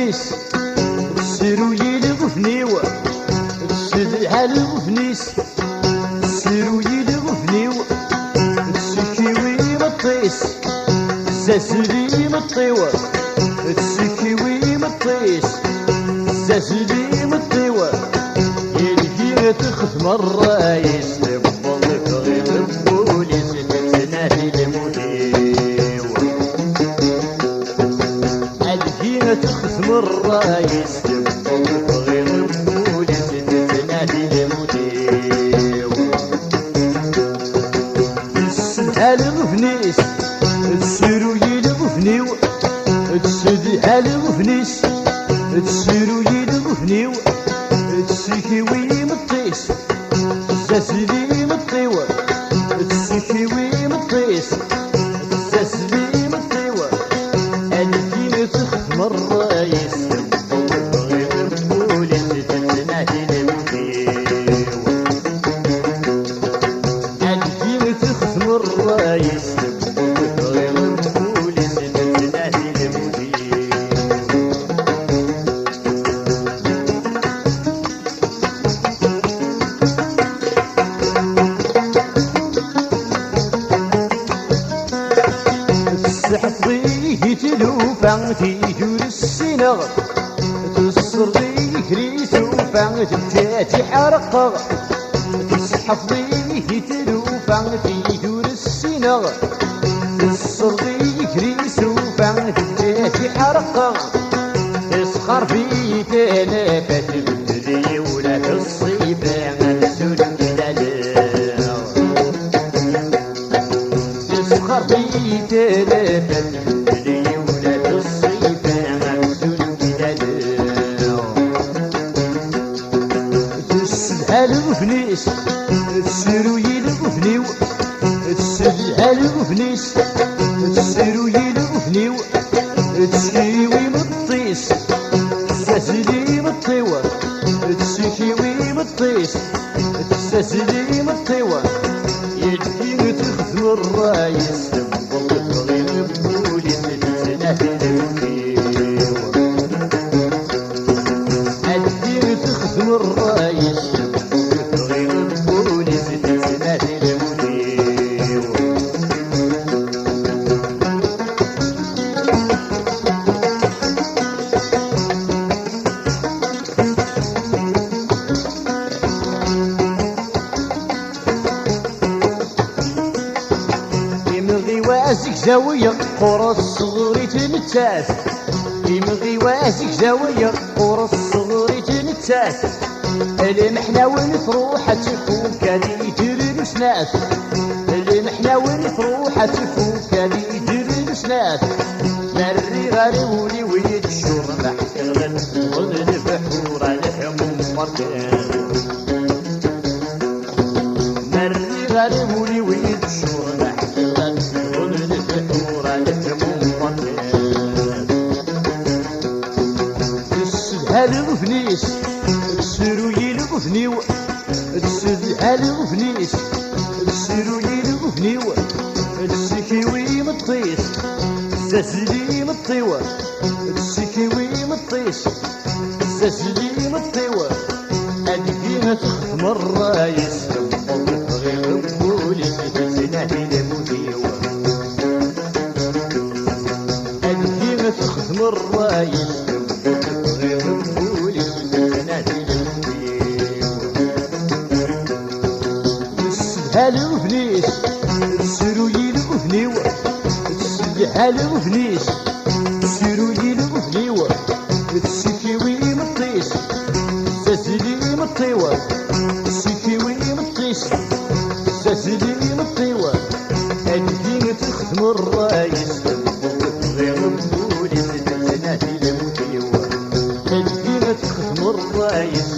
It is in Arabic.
الوفنيس تسيرو يلغفنيو تسدع الوفنيس تسيرو يلغفنيو تسكيوي مطيس زازلي مطيوة تسكيوي مطيس زازلي مطيوة يلقي تخدم الرايس تبضلك غير البوليس تتنادي المدير القي تخدم الرايس تبضلك غير البوليس تتنادي المدير تسدها الغفنيس تسيرو يلغفنيو تسدها الغفنيس تسيرو يلغفنيو تسكيوي مطيس زازلي مطيوة تسكيوي مطيس زازلي مطيوة الدين تخدم الرايس تبضلك غير البوليس تتنادي المدير الدين تخدم الرايس تبضلك غير البوليس تتنادي المدير تحطيه تلوفا تيجور السنغ تصريه ريسوفا تبتاتي حرقا تحطيه تلوفا تيجور السنغ تصريه ريسوفا تبتاتي حرقا تسخر في تلافات بدري ولا في الصيبان سلم تسخر في تلافات بدري ولا في الصيبان سلم تسدها الوفنيس تسيرو يلغفنيو تسدها الوفنيس تسيرو يلغفنيو تسكيوي مطيس زازلي مطيوة تسكيوي مطيس زازلي مطيوة يدي تخدم الرايس تبضلك غير البوليس تتنادي المدير الدي تخدم الرايس تبضلك غير البوليس تتنادي المدير وازك زاوية قرص صغري تنتاس يمغي وازك زاوية قرص صغري تنتاس المحنا وين تروح تفوق كادي يدير سناس المحنا وين تروح تفوق كادي يدير سناس مري غاري ولي ويد الشور محتغل غد البحور الحموم مركان مري غاري ولي ويد الشور محتغل تسدها الوفنيس تسيرو يلغفنيو تسدها الوفنيس تسيرو يلغفنيو تسكيوي مطيس زازلي مطيوة تسكيوي مطيس زازلي مطيوة الدين تخدم الرايس تبضلك غير البوليس تتنادي المدير تخدم الرايس تبضلك غير البوليس تتنادي المدير تسدها الوفنيس تسيرو يلغفنيو تسدها الوفنيس تسيرو يلغفنيو تسكيوي مطيس زازلي مطيوة تسكيوي مطيس زازلي مطيوة الدين تخدم الرايس تبضلك غير البوليس تتنادي المدير الدين تخدم الرايس